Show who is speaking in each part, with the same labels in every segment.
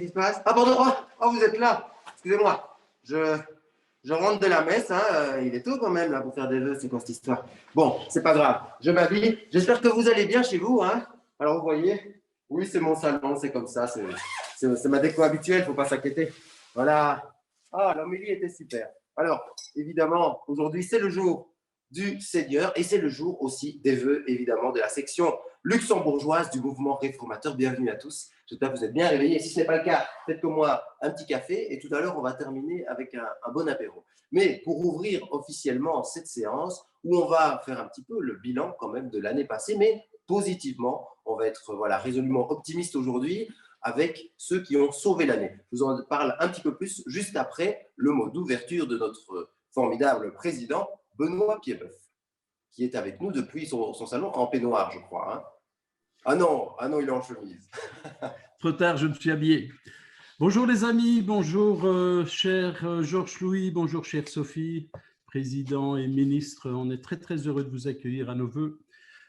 Speaker 1: qui se passe? Ah, pardon, vous êtes là. Excusez-moi. Je rentre de la messe. Hein. Il est tôt quand même là pour faire des vœux. C'est quoi cette histoire? Bon, c'est pas grave. Je m'habille. J'espère que vous allez bien chez vous. Hein. Alors, vous voyez, oui, c'est mon salon. C'est comme ça. C'est ma déco habituelle. Il ne faut pas s'inquiéter. Voilà. Ah, l'homélie était super. Alors, évidemment, aujourd'hui, c'est le jour du Seigneur et c'est le jour aussi des vœux, évidemment, de la section luxembourgeoise du mouvement réformateur. Bienvenue à tous. J'espère que vous êtes bien réveillés. Si ce n'est pas le cas, faites comme moi un petit café et tout à l'heure, on va terminer avec un bon apéro. Mais pour ouvrir officiellement cette séance où on va faire un petit peu le bilan quand même de l'année passée, mais positivement, on va être résolument optimiste aujourd'hui avec ceux qui ont sauvé l'année. Je vous en parle un petit peu plus juste après le mot d'ouverture de notre formidable président, Benoît Piébeuf, qui est avec nous depuis son salon en peignoir, je crois. Hein. Ah non, il est en chemise.
Speaker 2: Trop tard, je me suis habillé. Bonjour les amis, bonjour cher Georges-Louis, bonjour chère Sophie, président et ministre. On est très très heureux de vous accueillir à nos vœux.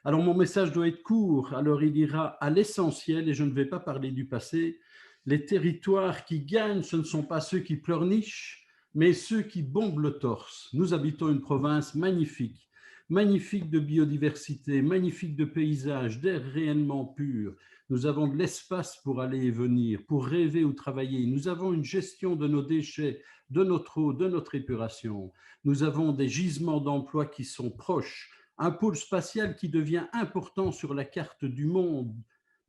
Speaker 2: Alors mon message doit être court, alors il ira à l'essentiel et je ne vais pas parler du passé. Les territoires qui gagnent, ce ne sont pas ceux qui pleurnichent, mais ceux qui bombent le torse. Nous habitons une province magnifique, magnifique de biodiversité, magnifique de paysages, d'air réellement pur. Nous avons de l'espace pour aller et venir, pour rêver ou travailler. Nous avons une gestion de nos déchets, de notre eau, de notre épuration. Nous avons des gisements d'emplois qui sont proches, un pôle spatial qui devient important sur la carte du monde,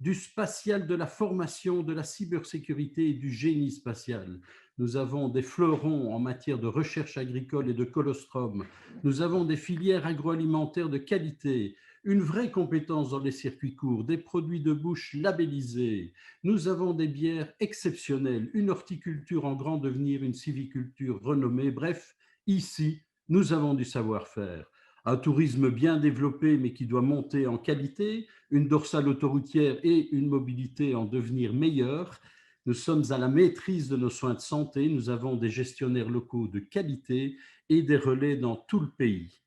Speaker 2: du spatial, de la formation, de la cybersécurité et du génie spatial. Nous avons des fleurons en matière de recherche agricole et de colostrum. Nous avons des filières agroalimentaires de qualité, une vraie compétence dans les circuits courts, des produits de bouche labellisés. Nous avons des bières exceptionnelles, une horticulture en grand devenir, une sylviculture renommée. Bref, ici, nous avons du savoir-faire. Un tourisme bien développé mais qui doit monter en qualité, une dorsale autoroutière et une mobilité en devenir meilleure. Nous sommes à la maîtrise de nos soins de santé, nous avons des gestionnaires locaux de qualité et des relais dans tout le pays.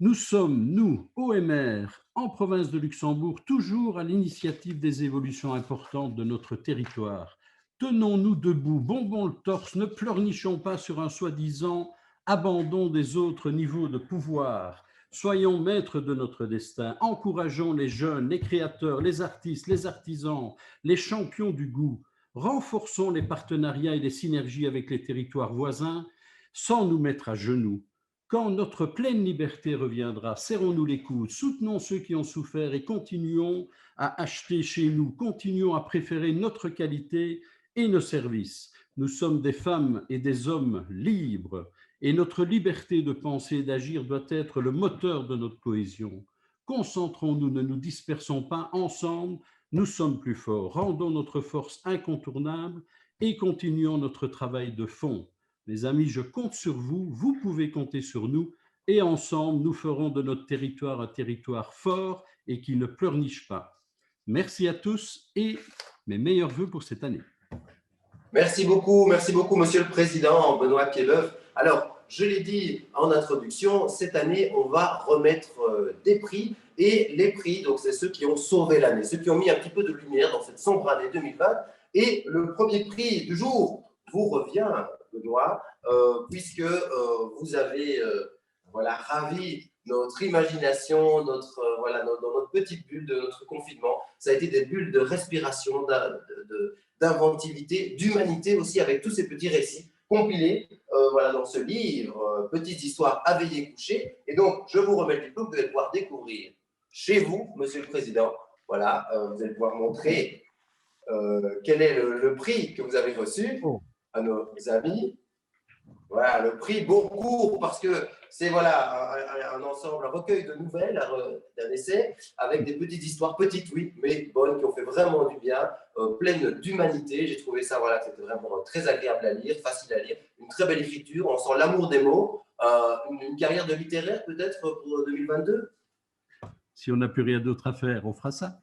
Speaker 2: Nous sommes, nous, OMR, en province de Luxembourg, toujours à l'initiative des évolutions importantes de notre territoire. Tenons-nous debout, bombons le torse, ne pleurnichons pas sur un soi-disant abandon des autres niveaux de pouvoir. Soyons maîtres de notre destin, encourageons les jeunes, les créateurs, les artistes, les artisans, les champions du goût. Renforçons les partenariats et les synergies avec les territoires voisins sans nous mettre à genoux. Quand notre pleine liberté reviendra, serrons-nous les coudes, soutenons ceux qui ont souffert et continuons à acheter chez nous, continuons à préférer notre qualité et nos services. Nous sommes des femmes et des hommes libres et notre liberté de penser et d'agir doit être le moteur de notre cohésion. Concentrons-nous, ne nous dispersons pas, ensemble, nous sommes plus forts. Rendons notre force incontournable et continuons notre travail de fond. Les amis, je compte sur vous, vous pouvez compter sur nous et ensemble, nous ferons de notre territoire un territoire fort et qui ne pleurniche pas. Merci à tous et mes meilleurs vœux pour cette année.
Speaker 1: Merci beaucoup, Monsieur le Président Benoît Piébeuf. Alors, je l'ai dit en introduction, cette année, on va remettre des prix. Et les prix, donc c'est ceux qui ont sauvé l'année, ceux qui ont mis un petit peu de lumière dans cette sombre année 2020. Et le premier prix du jour vous revient, Benoît, puisque vous avez ravi notre imagination, dans notre petite bulle de notre confinement. Ça a été des bulles de respiration, d'inventivité, d'humanité aussi, avec tous ces petits récits compilés dans ce livre, Petites histoires à veiller coucher. Et donc, je vous remets le diplôme que vous allez pouvoir découvrir chez vous, Monsieur le Président. Voilà, vous allez pouvoir montrer quel est le prix que vous avez reçu à nos amis. Voilà, le prix Bourgourt, parce que c'est un ensemble, un recueil de nouvelles, d'un essai, avec des petites histoires, petites oui, mais bonnes, qui ont fait vraiment du bien, pleines d'humanité. J'ai trouvé ça, c'était vraiment très agréable à lire, facile à lire, une très belle écriture, on sent l'amour des mots, une carrière de littéraire peut-être pour 2022.
Speaker 2: Si on n'a plus rien d'autre à faire, on fera ça.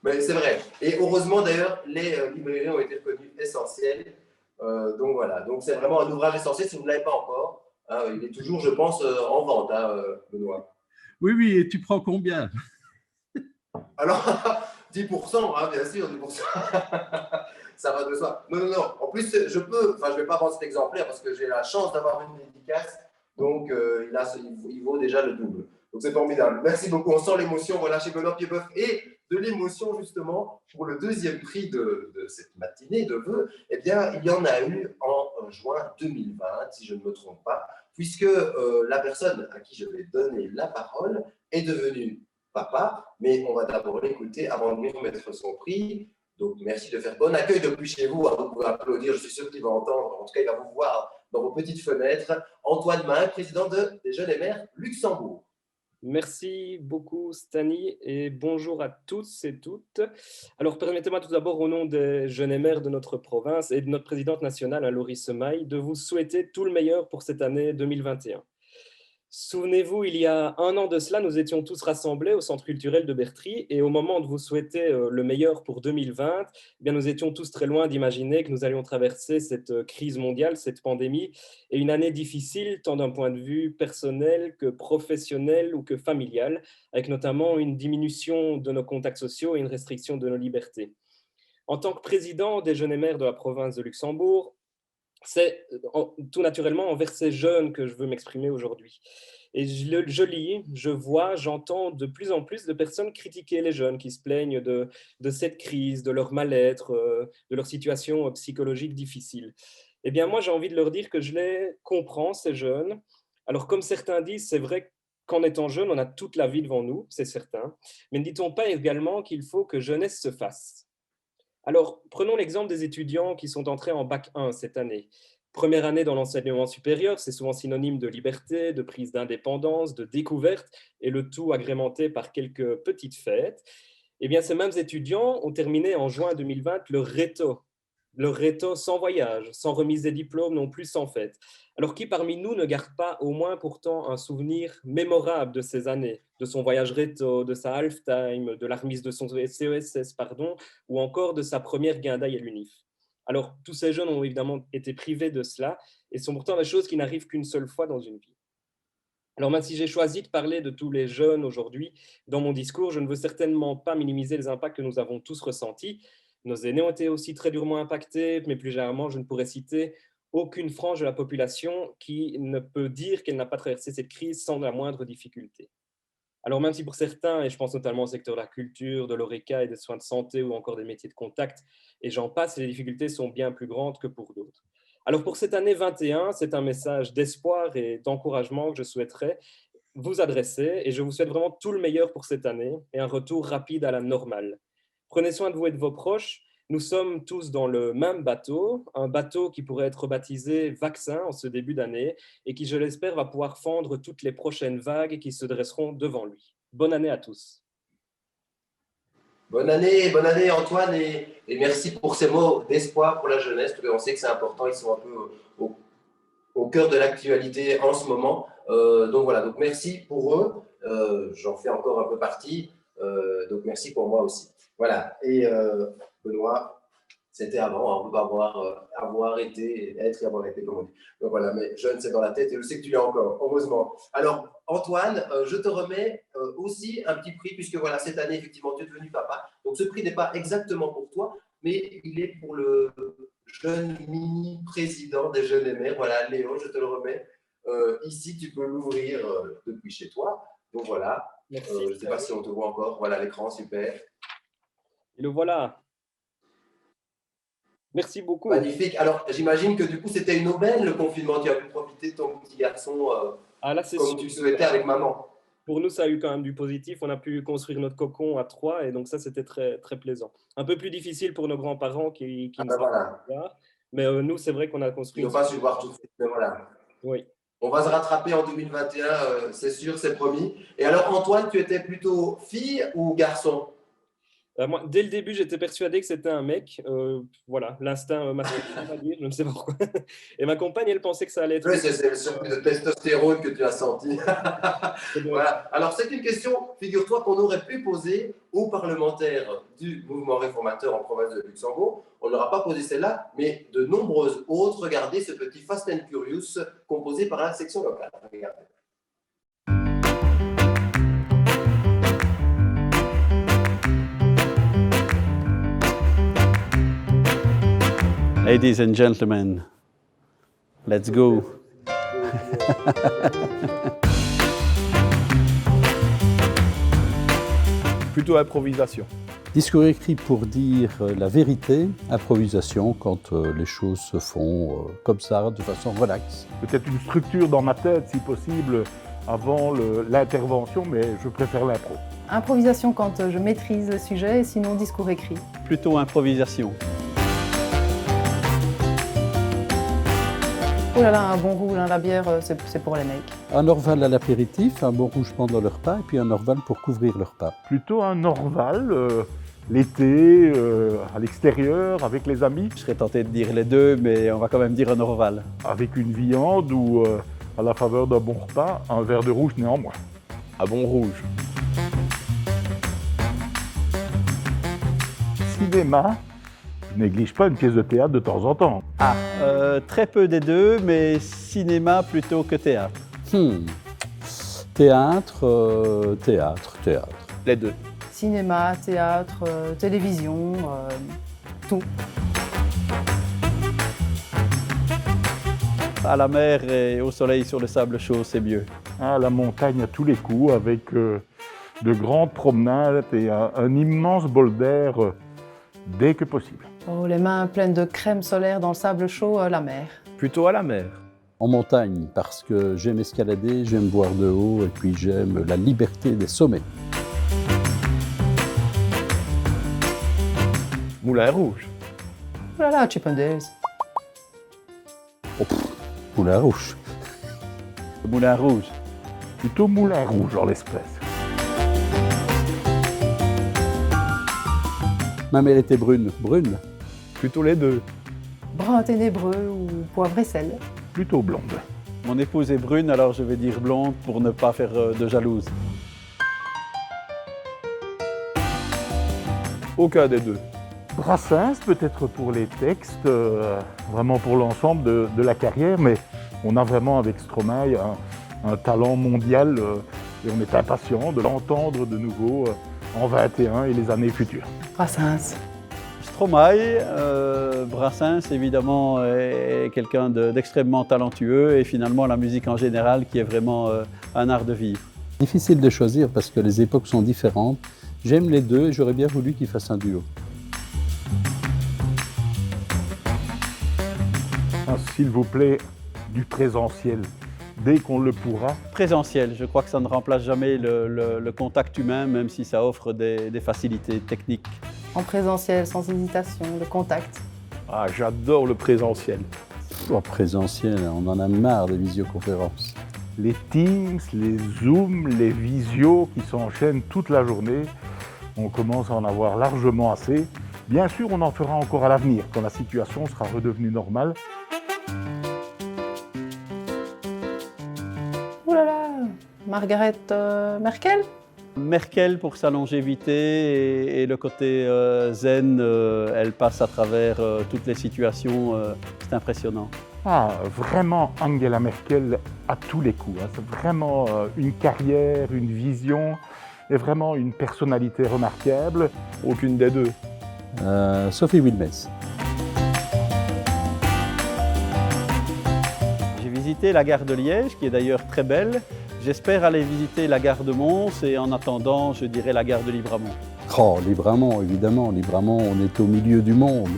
Speaker 1: Mais c'est vrai. Et heureusement d'ailleurs, les librairies ont été reconnues essentielles. Donc voilà, donc c'est vraiment un ouvrage essentiel si vous ne l'avez pas encore. Il est toujours, je pense, en vente, Benoît.
Speaker 2: Oui, et tu prends combien?
Speaker 1: Alors, 10%, hein, bien sûr, 10%. Ça va de soi. Non, non, non. En plus, je ne vais pas prendre cet exemplaire parce que j'ai la chance d'avoir une dédicace. Donc, il vaut déjà le double. Donc, c'est formidable. Merci beaucoup. On sent l'émotion, voilà, chez Benoît Piedboeuf. Et de l'émotion, justement, pour le deuxième prix de cette matinée de vœux, eh bien, il y en a eu en juin 2020, si je ne me trompe pas, puisque la personne à qui je vais donner la parole est devenue papa, mais on va d'abord l'écouter avant de lui remettre son prix. Donc, merci de faire bon accueil depuis chez vous. Vous pouvez applaudir, je suis sûr qu'il va entendre. En tout cas, il va vous voir dans vos petites fenêtres. Antoine Mahun, président des Jeunes et Mères Luxembourg.
Speaker 3: Merci beaucoup, Stani, et bonjour à tous et toutes. Alors, permettez-moi tout d'abord, au nom des jeunes et mères de notre province et de notre présidente nationale, Laurie Semaille, de vous souhaiter tout le meilleur pour cette année 2021. Souvenez-vous, il y a un an de cela, nous étions tous rassemblés au Centre culturel de Bertry et au moment de vous souhaiter le meilleur pour 2020, eh bien, nous étions tous très loin d'imaginer que nous allions traverser cette crise mondiale, cette pandémie, et une année difficile tant d'un point de vue personnel que professionnel ou que familial, avec notamment une diminution de nos contacts sociaux et une restriction de nos libertés. En tant que président des Jeunes et Mères de la province de Luxembourg, c'est tout naturellement envers ces jeunes que je veux m'exprimer aujourd'hui. Et je lis, je vois, j'entends de plus en plus de personnes critiquer les jeunes qui se plaignent de cette crise, de leur mal-être, de leur situation psychologique difficile. Eh bien, moi, j'ai envie de leur dire que je les comprends, ces jeunes. Alors, comme certains disent, c'est vrai qu'en étant jeune, on a toute la vie devant nous, c'est certain. Mais ne dit-on pas également qu'il faut que jeunesse se fasse ? Alors, prenons l'exemple des étudiants qui sont entrés en Bac 1 cette année. Première année dans l'enseignement supérieur, c'est souvent synonyme de liberté, de prise d'indépendance, de découverte, et le tout agrémenté par quelques petites fêtes. Eh bien, ces mêmes étudiants ont terminé en juin 2020 leur réto sans voyage, sans remise des diplômes, non plus sans fête. Alors qui parmi nous ne garde pas au moins pourtant un souvenir mémorable de ces années, de son voyage réto, de sa half-time, de la remise de son CESS, ou encore de sa première guindaille à l'UNIF. Alors tous ces jeunes ont évidemment été privés de cela et sont pourtant des choses qui n'arrivent qu'une seule fois dans une vie. Alors même si j'ai choisi de parler de tous les jeunes aujourd'hui dans mon discours, je ne veux certainement pas minimiser les impacts que nous avons tous ressentis. Nos aînés ont été aussi très durement impactés, mais plus généralement, je ne pourrais citer aucune frange de la population qui ne peut dire qu'elle n'a pas traversé cette crise sans la moindre difficulté. Alors même si pour certains, et je pense notamment au secteur de la culture, de l'ORECA et des soins de santé ou encore des métiers de contact, et j'en passe, les difficultés sont bien plus grandes que pour d'autres. Alors pour cette année 21, c'est un message d'espoir et d'encouragement que je souhaiterais vous adresser et je vous souhaite vraiment tout le meilleur pour cette année et un retour rapide à la normale. Prenez soin de vous et de vos proches. Nous sommes tous dans le même bateau, un bateau qui pourrait être baptisé vaccin en ce début d'année et qui, je l'espère, va pouvoir fendre toutes les prochaines vagues qui se dresseront devant lui. Bonne année à tous.
Speaker 1: Bonne année Antoine et merci pour ces mots d'espoir pour la jeunesse, parce qu'on sait que c'est important, ils sont un peu au cœur de l'actualité en ce moment. Donc voilà, donc merci pour eux, j'en fais encore un peu partie, donc merci pour moi aussi. Voilà, et Benoît, c'était avant, hein, on peut pas avoir été, être et avoir été, comme on dit. Donc voilà, mais jeune, c'est dans la tête et je sais que tu l'as encore, heureusement. Alors, Antoine, je te remets aussi un petit prix, puisque voilà, cette année, effectivement, tu es devenu papa. Donc, ce prix n'est pas exactement pour toi, mais il est pour le jeune mini-président des Jeunes et Mères. Voilà, Léo, je te le remets. Ici, tu peux l'ouvrir depuis chez toi. Donc voilà, je ne sais pas si on te voit encore. Voilà l'écran, super.
Speaker 3: Et le voilà. Merci beaucoup.
Speaker 1: Magnifique. Alors, j'imagine que du coup, c'était une aubaine, le confinement. Tu as pu profiter de ton petit garçon comme tu le souhaitais avec maman.
Speaker 3: Pour nous, ça a eu quand même du positif. On a pu construire notre cocon à 3 et donc ça, c'était très, très plaisant. Un peu plus difficile pour nos grands-parents qui ne savent pas voir. Mais nous, c'est vrai qu'on a construit…
Speaker 1: Ils n'ont pas su voir tout de suite, mais voilà.
Speaker 3: Oui.
Speaker 1: On va se rattraper en 2021, c'est sûr, c'est promis. Et alors, Antoine, tu étais plutôt fille ou garçon ?
Speaker 3: Moi, dès le début, j'étais persuadé que c'était un mec. Voilà, l'instinct masculin, on va dire, je ne sais pas pourquoi. Et ma compagne, elle pensait que ça allait être…
Speaker 1: Oui, c'est le surplus de testostérone que tu as senti. Voilà. Alors, c'est une question, figure-toi, qu'on aurait pu poser aux parlementaires du mouvement réformateur en province de Luxembourg. On n'aura pas posé celle-là, mais de nombreuses autres. Regardez ce petit Fast and Curious composé par la section locale. Regardez.
Speaker 2: Ladies and gentlemen, let's go.
Speaker 4: Plutôt improvisation.
Speaker 2: Discours écrit pour dire la vérité, improvisation quand les choses se font comme ça, de façon relaxe.
Speaker 4: Peut-être une structure dans ma tête, si possible, avant l'intervention, mais je préfère l'impro.
Speaker 5: Improvisation quand je maîtrise le sujet, et sinon discours écrit.
Speaker 2: Plutôt improvisation.
Speaker 5: Oh là là, un bon rouge, la bière, c'est pour les mecs.
Speaker 2: Un Orval à l'apéritif, un bon rouge pendant le repas et puis un Orval pour couvrir le repas.
Speaker 4: Plutôt un Orval, l'été, à l'extérieur, avec les amis,
Speaker 2: Je serais tenté de dire les deux, mais on va quand même dire un Orval.
Speaker 4: avec une viande ou, à la faveur d'un bon repas, un verre de rouge néanmoins.
Speaker 6: Un bon rouge.
Speaker 4: Cinéma, je néglige pas une pièce de théâtre de temps en temps.
Speaker 2: Très peu des deux, mais cinéma plutôt que théâtre. Théâtre.
Speaker 6: Les deux.
Speaker 5: Cinéma, théâtre, télévision, tout.
Speaker 2: À la mer et au soleil sur le sable chaud, c'est mieux.
Speaker 4: Ah, la montagne à tous les coups, avec de grandes promenades et un immense bol d'air dès que possible.
Speaker 5: Oh, les mains pleines de crème solaire dans le sable chaud, la mer.
Speaker 6: Plutôt à la mer.
Speaker 2: En montagne, parce que j'aime escalader, j'aime voir de haut et puis j'aime la liberté des sommets.
Speaker 6: Moulin Rouge.
Speaker 5: Oh là là, Chippendales.
Speaker 2: Moulin Rouge. Moulin Rouge.
Speaker 4: Plutôt Moulin Rouge en l'espèce.
Speaker 2: Ma mère était brune. Brune.
Speaker 6: Plutôt les deux.
Speaker 5: Brun ténébreux ou poivre et sel.
Speaker 4: Plutôt blonde.
Speaker 2: Mon épouse est brune, alors je vais dire blonde pour ne pas faire de jalouse.
Speaker 6: Aucun des deux.
Speaker 4: Brassens, peut-être pour les textes, vraiment pour l'ensemble de la carrière, mais on a vraiment avec Stromae un talent mondial et on est impatient de l'entendre de nouveau en 21 et les années futures.
Speaker 5: Brassens.
Speaker 2: Stromae, Brassens évidemment est quelqu'un d'extrêmement talentueux et finalement la musique en général qui est vraiment un art de vivre. Difficile de choisir parce que les époques sont différentes. J'aime les deux et j'aurais bien voulu qu'ils fassent un duo.
Speaker 4: S'il vous plaît, du présentiel, dès qu'on le pourra.
Speaker 2: Présentiel, je crois que ça ne remplace jamais le contact humain, même si ça offre des facilités techniques.
Speaker 5: En présentiel, sans hésitation, le contact.
Speaker 6: Ah, j'adore le présentiel.
Speaker 2: En présentiel, on en a marre des visioconférences.
Speaker 4: Les Teams, les Zooms, les visios qui s'enchaînent toute la journée, on commence à en avoir largement assez. Bien sûr, on en fera encore à l'avenir, quand la situation sera redevenue normale.
Speaker 5: Oh là là, Margaret Merkel.
Speaker 2: Merkel pour sa longévité et le côté zen, elle passe à travers toutes les situations, c'est impressionnant.
Speaker 4: Ah, vraiment Angela Merkel à tous les coups. Hein. C'est vraiment une carrière, une vision et vraiment une personnalité remarquable.
Speaker 6: Aucune des deux.
Speaker 2: Sophie Wilmès. J'ai visité la gare de Liège, qui est d'ailleurs très belle. J'espère aller visiter la gare de Mons et en attendant, je dirais la gare de Libramont. Oh, Libramont, évidemment. Libramont, on est au milieu du monde.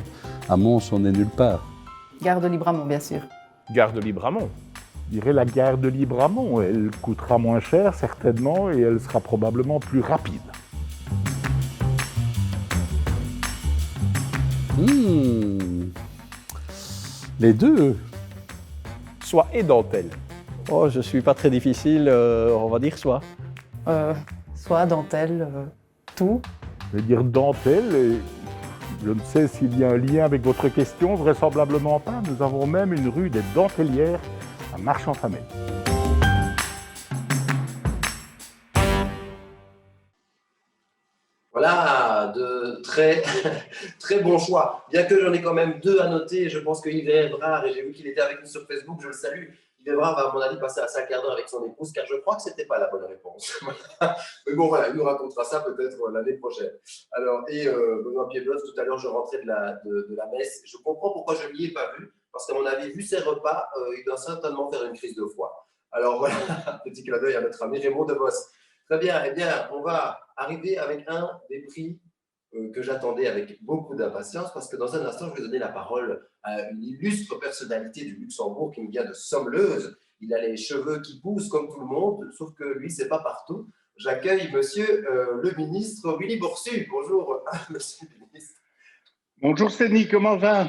Speaker 2: À Mons, on est nulle part.
Speaker 5: Gare de Libramont, bien sûr.
Speaker 6: Gare de Libramont.
Speaker 4: Je dirais la gare de Libramont. Elle coûtera moins cher, certainement, et elle sera probablement plus rapide.
Speaker 2: Les deux.
Speaker 6: Soie et dentelle.
Speaker 2: Oh, je suis pas très difficile, on va dire soit.
Speaker 5: Soit dentelle, tout.
Speaker 4: Je vais dire dentelle, et je ne sais s'il y a un lien avec votre question, vraisemblablement pas. Nous avons même une rue des Dentelières à Marchand-Famenne.
Speaker 1: Voilà, de très, très bons choix. Bien que j'en ai quand même deux à noter, je pense que Yves Evrard, et j'ai vu qu'il était avec nous sur Facebook, je le salue. Yves devra, à mon avis, passer un 5 quarts d'heure avec son épouse, car je crois que ce n'était pas la bonne réponse. Mais bon, voilà, il nous racontera ça peut-être l'année prochaine. Alors, Benoît Piedbloff, tout à l'heure, je rentrais de la messe. Je comprends pourquoi je ne l'y ai pas vu, parce qu'à mon avis, vu ses repas, il doit certainement faire une crise de foie. Alors voilà, petit clin d'œil à notre ami Raymond DeVos. Très bien, eh bien, on va arriver avec un des prix que j'attendais avec beaucoup d'impatience, parce que dans un instant, je vais donner la parole à une illustre personnalité du Luxembourg qui me vient de Sommeleuse. Il a les cheveux qui poussent comme tout le monde, sauf que lui, c'est pas partout. J'accueille monsieur le ministre Willy Boursu. Bonjour, monsieur le ministre.
Speaker 7: Bonjour Steny, comment va?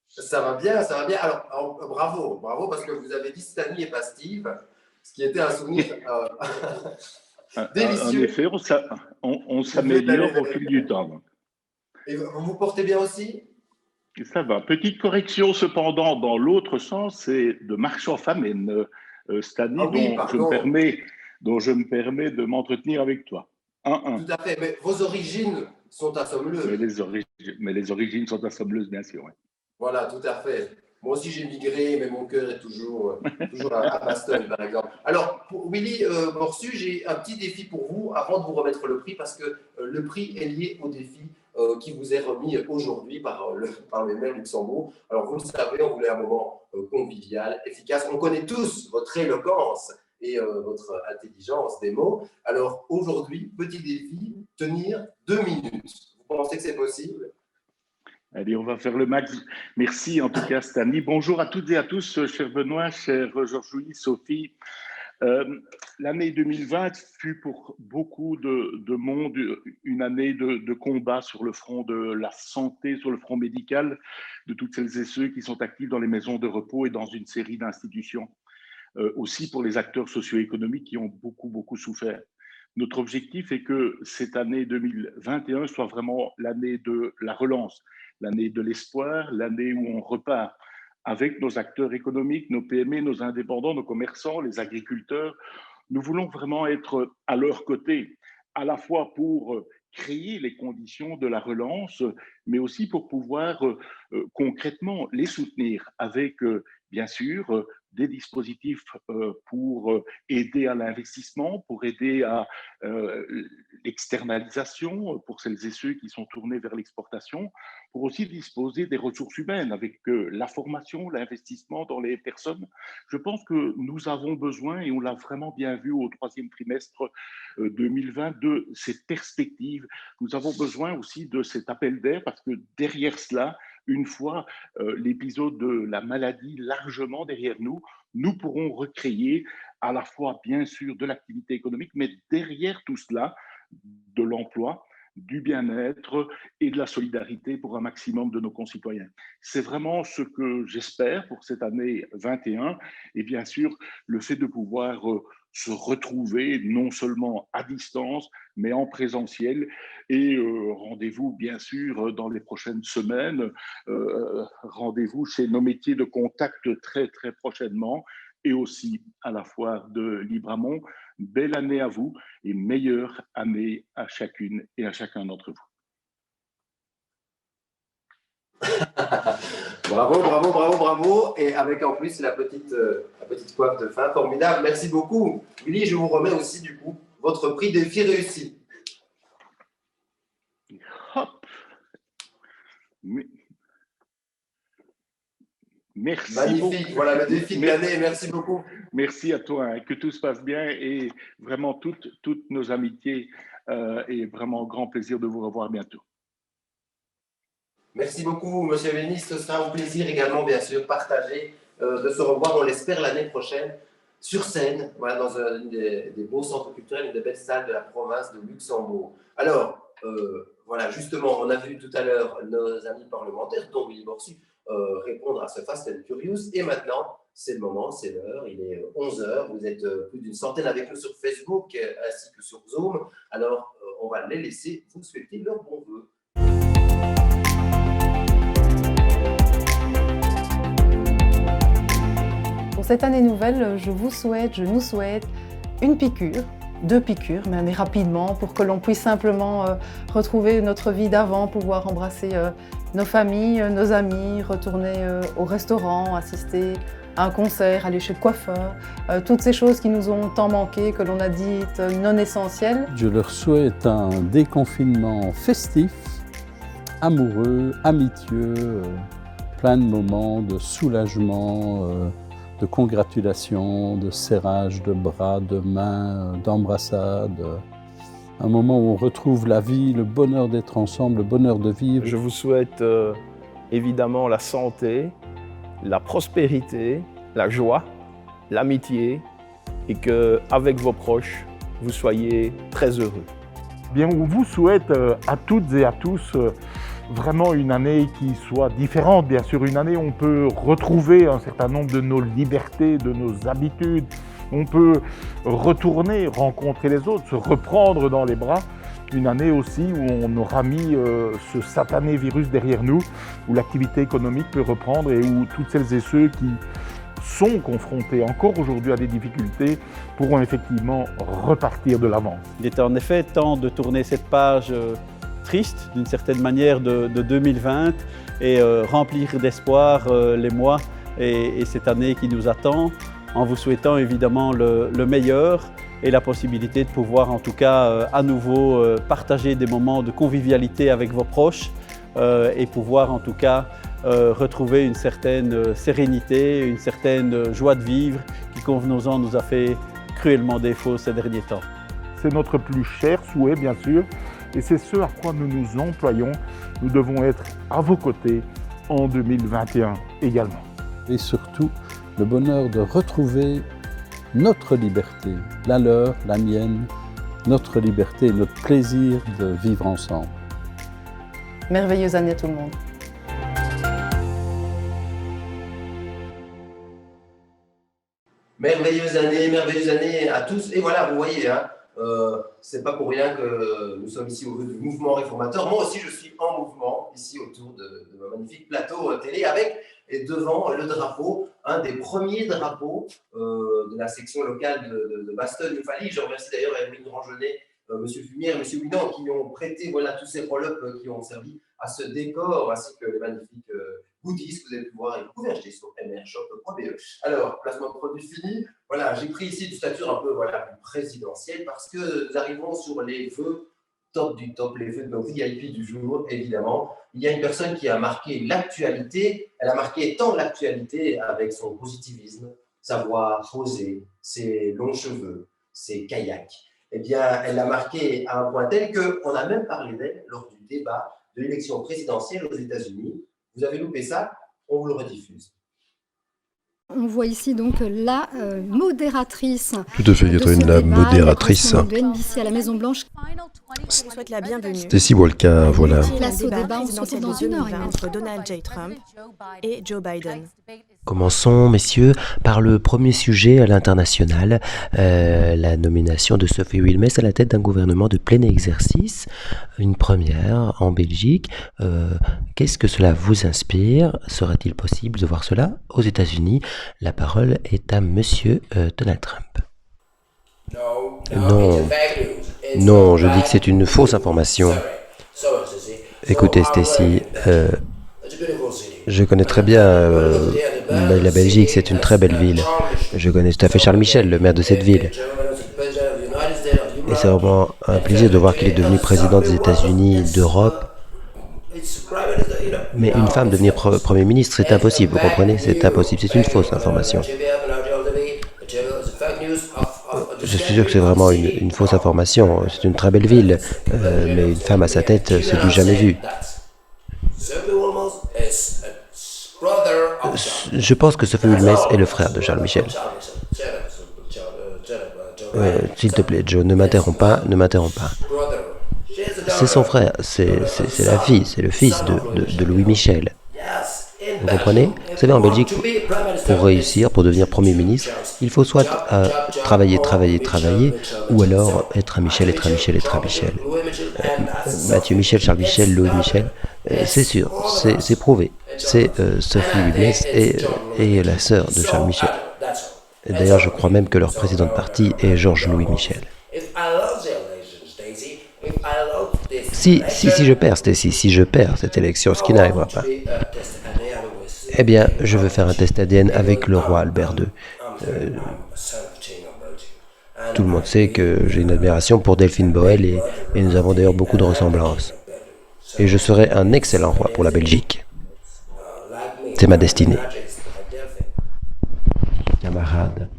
Speaker 1: Ça va bien, ça va bien. Alors, bravo, parce que vous avez dit Stany et pas Steve, ce qui était un souvenir délicieux.
Speaker 7: En effet, on s'améliore au fil du temps. Donc.
Speaker 1: Et vous vous portez bien aussi?
Speaker 7: Et ça va. Petite correction cependant dans l'autre sens, c'est de marche en famine, Stany, dont je me permets de m'entretenir avec toi.
Speaker 1: Tout à fait, mais vos origines sont à Sommeleuse.
Speaker 7: Mais les origines sont à Sommeleuse, bien sûr. Ouais.
Speaker 1: Voilà, tout à fait. Moi aussi, j'ai migré, mais mon cœur est toujours à Bastogne, par exemple. Alors, pour Willy Boursu, j'ai un petit défi pour vous avant de vous remettre le prix, parce que le prix est lié au défi qui vous est remis aujourd'hui par le maire Luxembourg. Alors, vous le savez, on voulait un moment convivial, efficace. On connaît tous votre éloquence et votre intelligence des mots. Alors, aujourd'hui, petit défi, tenir 2 minutes. Vous pensez que c'est possible ?
Speaker 7: Allez, on va faire le max. Merci en tout cas, Stany. Bonjour à toutes et à tous, cher Benoît, cher Georges-Louis, Sophie. L'année 2020 fut pour beaucoup de monde une année de combat sur le front de la santé, sur le front médical, de toutes celles et ceux qui sont actifs dans les maisons de repos et dans une série d'institutions. Aussi pour les acteurs socio-économiques qui ont beaucoup souffert. Notre objectif est que cette année 2021 soit vraiment l'année de la relance, l'année de l'espoir, l'année où on repart avec nos acteurs économiques, nos PME, nos indépendants, nos commerçants, les agriculteurs. Nous voulons vraiment être à leur côté, à la fois pour créer les conditions de la relance, mais aussi pour pouvoir concrètement les soutenir avec, bien sûr, des dispositifs pour aider à l'investissement, pour aider à l'externalisation, pour celles et ceux qui sont tournés vers l'exportation, pour aussi disposer des ressources humaines avec la formation, l'investissement dans les personnes. Je pense que nous avons besoin, et on l'a vraiment bien vu au 3e trimestre 2020, de cette perspective. Nous avons besoin aussi de cet appel d'air, parce que derrière cela, une fois l'épisode de la maladie largement derrière nous, nous pourrons recréer à la fois, bien sûr, de l'activité économique, mais derrière tout cela, de l'emploi, du bien-être et de la solidarité pour un maximum de nos concitoyens. C'est vraiment ce que j'espère pour cette année 21, et bien sûr, le fait de pouvoir se retrouver non seulement à distance, mais en présentiel. Et rendez-vous, bien sûr, dans les prochaines semaines, rendez-vous chez nos métiers de contact très prochainement, et aussi à la foire de Libramont. Belle année à vous et meilleure année à chacune et à chacun d'entre vous.
Speaker 1: Bravo. Et avec en plus la petite coiffe de fin, formidable. Merci beaucoup. Willy, je vous remets aussi du coup votre prix défi réussi.
Speaker 7: Hop. Merci.
Speaker 1: Magnifique,
Speaker 7: beaucoup.
Speaker 1: Voilà le défi de l'année, merci beaucoup.
Speaker 7: Merci à toi, hein, que tout se passe bien et vraiment toutes nos amitiés et vraiment grand plaisir de vous revoir bientôt.
Speaker 1: Merci beaucoup, monsieur le ministre. Ce sera un plaisir également, bien sûr, partagé de se revoir, on l'espère, l'année prochaine sur scène, voilà, dans un des beaux centres culturels, une des belles salles de la province de Luxembourg. Alors, voilà, justement, on a vu tout à l'heure nos amis parlementaires, dont Willy Boursu, répondre à ce Fast and Curious. Et maintenant, c'est le moment, c'est l'heure, il est 11h. Vous êtes plus d'une centaine avec nous sur Facebook ainsi que sur Zoom. Alors, on va les laisser vous souhaiter leurs bons vœux.
Speaker 5: Pour cette année nouvelle, je nous souhaite une piqûre 2 piqûres, mais rapidement, pour que l'on puisse simplement retrouver notre vie d'avant, pouvoir embrasser nos familles, nos amis, retourner au restaurant, assister à un concert, aller chez le coiffeur, toutes ces choses qui nous ont tant manqué, que l'on a dites non essentielles.
Speaker 2: Je leur souhaite un déconfinement festif, amoureux, amitieux, plein de moments de soulagement, de congratulations, de serrage de bras, de mains, d'embrassades. Un moment où on retrouve la vie, le bonheur d'être ensemble, le bonheur de vivre.
Speaker 6: Je vous souhaite évidemment la santé, la prospérité, la joie, l'amitié et qu'avec vos proches, vous soyez très heureux.
Speaker 4: Bien, on vous souhaite à toutes et à tous vraiment une année qui soit différente. Bien sûr, une année où on peut retrouver un certain nombre de nos libertés, de nos habitudes. On peut retourner, rencontrer les autres, se reprendre dans les bras. Une année aussi où on aura mis ce satané virus derrière nous, où l'activité économique peut reprendre et où toutes celles et ceux qui sont confrontés encore aujourd'hui à des difficultés pourront effectivement repartir de l'avant.
Speaker 2: Il est en effet temps de tourner cette page triste, d'une certaine manière, de 2020 et remplir d'espoir les mois et cette année qui nous attend, en vous souhaitant évidemment le meilleur et la possibilité de pouvoir en tout cas à nouveau partager des moments de convivialité avec vos proches et pouvoir en tout cas retrouver une certaine sérénité, une certaine joie de vivre qui, convenons-en, nous a fait cruellement défaut ces derniers temps.
Speaker 4: C'est notre plus cher souhait, bien sûr, et c'est ce à quoi nous nous employons. Nous devons être à vos côtés en 2021 également.
Speaker 2: Et surtout, le bonheur de retrouver notre liberté, la leur, la mienne, notre liberté et notre plaisir de vivre ensemble.
Speaker 5: Merveilleuse année à tout le monde.
Speaker 1: Merveilleuse année à tous. Et voilà, vous voyez, hein, c'est pas pour rien que nous sommes ici au du mouvement réformateur. Moi aussi, je suis en mouvement ici autour de mon magnifique plateau télé avec et devant le drapeau, un des premiers drapeaux de la section locale de Bastogne-Fally. Je remercie d'ailleurs Evelyne Rangenet, M. Fumière et M. Guinan qui ont prêté voilà, tous ces roll-ups qui ont servi à ce décor, ainsi que les magnifiques goodies que vous avez pu voir et que vous pouvez acheter sur mrshop.be. Alors, placement de produit fini. Voilà, j'ai pris ici une stature un peu voilà, plus présidentielle parce que nous arrivons sur les vœux top du top, les vœux de nos VIP du jour, évidemment. Il y a une personne qui a marqué l'actualité. Elle a marqué tant l'actualité avec son positivisme, sa voix posée, ses longs cheveux, ses kayaks. Eh bien, elle l'a marqué à un point tel qu'on a même parlé d'elle lors du débat de l'élection présidentielle aux États-Unis. Vous avez loupé ça, on vous le rediffuse.
Speaker 8: On voit ici donc la modératrice.
Speaker 9: Tout à fait, Catherine, la modératrice.
Speaker 8: De NBC à la Maison-Blanche.
Speaker 9: Stacy Walker, voilà.
Speaker 8: Place au débat, on se retrouve dans 1h30.
Speaker 10: Entre Donald J. Trump et Joe Biden.
Speaker 11: Commençons, messieurs, par le premier sujet à l'international, la nomination de Sophie Wilmès à la tête d'un gouvernement de plein exercice, une première en Belgique. Qu'est-ce que cela vous inspire? Sera-t-il possible de voir cela aux États-Unis? La parole est à monsieur Donald Trump. Non, je dis que c'est une fausse information. Écoutez, Stacy, je connais très bien la Belgique, c'est une très belle ville. Je connais tout à fait Charles Michel, le maire de cette ville. Et c'est vraiment un plaisir de voir qu'il est devenu président des États-Unis, d'Europe. Mais une femme devenir Premier ministre, c'est impossible, vous comprenez? C'est impossible, c'est une fausse information. Je suis sûr que c'est vraiment une fausse information. C'est une très belle ville, mais une femme à sa tête, c'est du jamais vu. Je pense que Sophie Wilmès est le frère de Charles Michel. S'il te plaît, Joe, ne m'interromps pas, ne m'interromps pas. C'est son frère, c'est la fille, c'est le fils de Louis Michel. Vous comprenez? Vous savez, en Belgique, pour réussir, pour devenir Premier ministre, il faut soit travailler, ou alors être un Michel. Mathieu Michel, Charles Michel, Louis Michel, c'est sûr, c'est prouvé. C'est Sophie Wilmès et la sœur de Charles Michel. D'ailleurs, je crois même que leur président de parti est Georges Louis Michel. Si je perds, Stacy, si je perds cette élection, ce qui n'arrivera pas, eh bien, je veux faire un test ADN avec le roi Albert II. Tout le monde sait que j'ai une admiration pour Delphine Boel et nous avons d'ailleurs beaucoup de ressemblances. Et je serai un excellent roi pour la Belgique. C'est ma destinée. Camarades,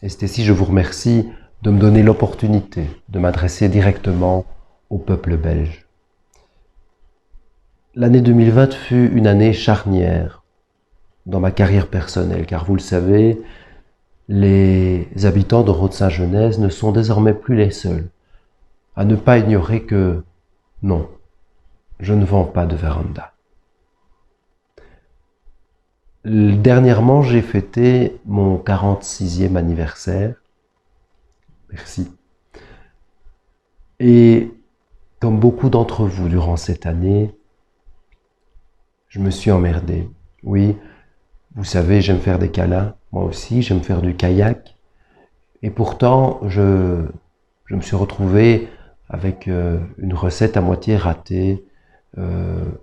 Speaker 11: et Stacy, je vous remercie de me donner l'opportunité de m'adresser directement au peuple belge. L'année 2020 fut une année charnière dans ma carrière personnelle, car vous le savez, les habitants de Rode-Saint-Genèse ne sont désormais plus les seuls à ne pas ignorer que non, je ne vends pas de véranda. Dernièrement, j'ai fêté mon 46e anniversaire. Merci. Et comme beaucoup d'entre vous durant cette année, je me suis emmerdé. Oui, vous savez, j'aime faire des câlins. Moi aussi, j'aime faire du kayak. Et pourtant, je me suis retrouvé avec une recette à moitié ratée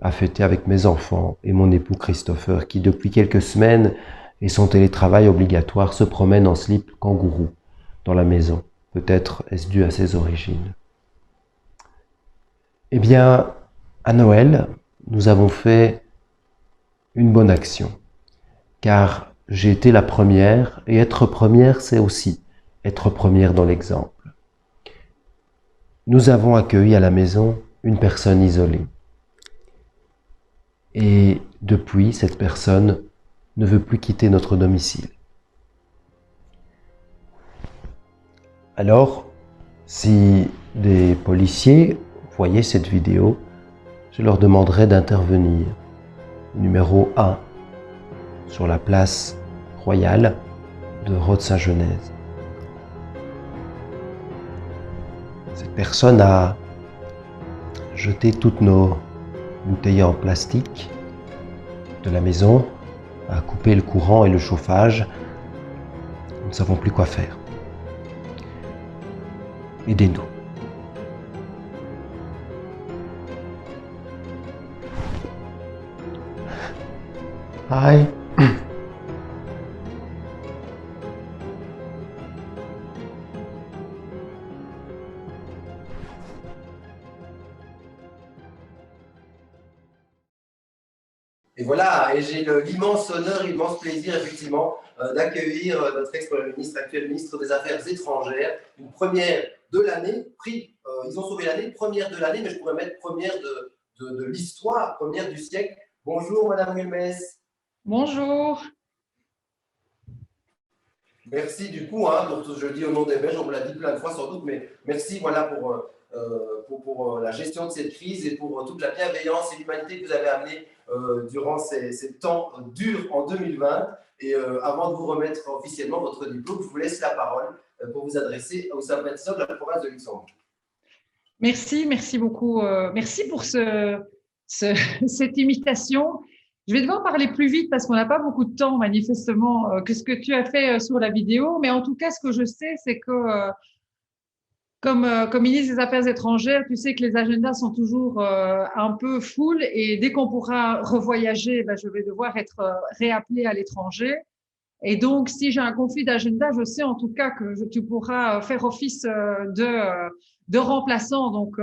Speaker 11: à fêter avec mes enfants et mon époux Christopher, qui depuis quelques semaines et son télétravail obligatoire se promène en slip kangourou dans la maison. Peut-être est-ce dû à ses origines. Eh bien, à Noël, nous avons fait une bonne action, car j'ai été la première, et être première, c'est aussi être première dans l'exemple. Nous avons accueilli à la maison une personne isolée. Et depuis, cette personne ne veut plus quitter notre domicile. Alors, si des policiers voyaient cette vidéo, je leur demanderai d'intervenir. Numéro 1, sur la place royale de Rode-Saint-Genèse. Cette personne a jeté toutes nos bouteilles en plastique de la maison, a coupé le courant et le chauffage. Nous ne savons plus quoi faire. Aidez-nous. Hi.
Speaker 1: Et voilà, et j'ai l'immense honneur, l'immense plaisir, effectivement, d'accueillir notre ex-premier ministre, actuel ministre des Affaires étrangères, une première de l'année, ils ont sauvé l'année, première de l'année, mais je pourrais mettre première de l'histoire, première du siècle. Bonjour, Madame Wilmes.
Speaker 5: Bonjour.
Speaker 1: Merci du coup, je le dis au nom des Belges, on me l'a dit plein de fois sans doute, mais merci voilà, pour la gestion de cette crise et pour toute la bienveillance et l'humanité que vous avez amenée durant ces temps durs en 2020. Et avant de vous remettre officiellement votre diplôme, je vous laisse la parole pour vous adresser aux sympathisants de la province de Luxembourg.
Speaker 12: Merci beaucoup. Merci pour cette imitation. Je vais devoir parler plus vite parce qu'on n'a pas beaucoup de temps, manifestement, que ce que tu as fait sur la vidéo. Mais en tout cas, ce que je sais, c'est que comme ministre des Affaires étrangères, tu sais que les agendas sont toujours un peu full et dès qu'on pourra revoyager, je vais devoir être réappelée à l'étranger. Et donc, si j'ai un conflit d'agenda, je sais en tout cas que tu pourras faire office de remplaçant. Donc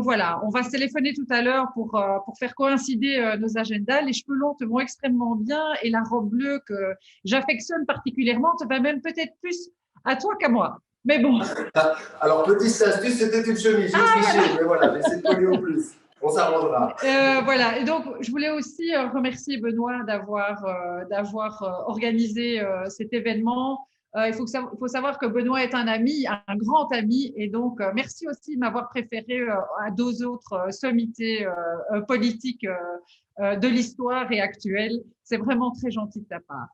Speaker 12: voilà, on va se téléphoner tout à l'heure pour faire coïncider nos agendas. Les cheveux longs te vont extrêmement bien et la robe bleue que j'affectionne particulièrement te va même peut-être plus à toi qu'à moi. Mais bon.
Speaker 1: Alors, petite astuce, c'était une chemise. J'ai triché, mais voilà, j'essaie de coller au plus. On s'arrangera.
Speaker 12: Voilà. Et donc, je voulais aussi remercier Benoît d'avoir organisé cet événement. Il faut savoir que Benoît est un ami, un grand ami. Et donc, merci aussi de m'avoir préféré à deux autres sommités politiques de l'histoire et actuelle. C'est vraiment très gentil de ta part.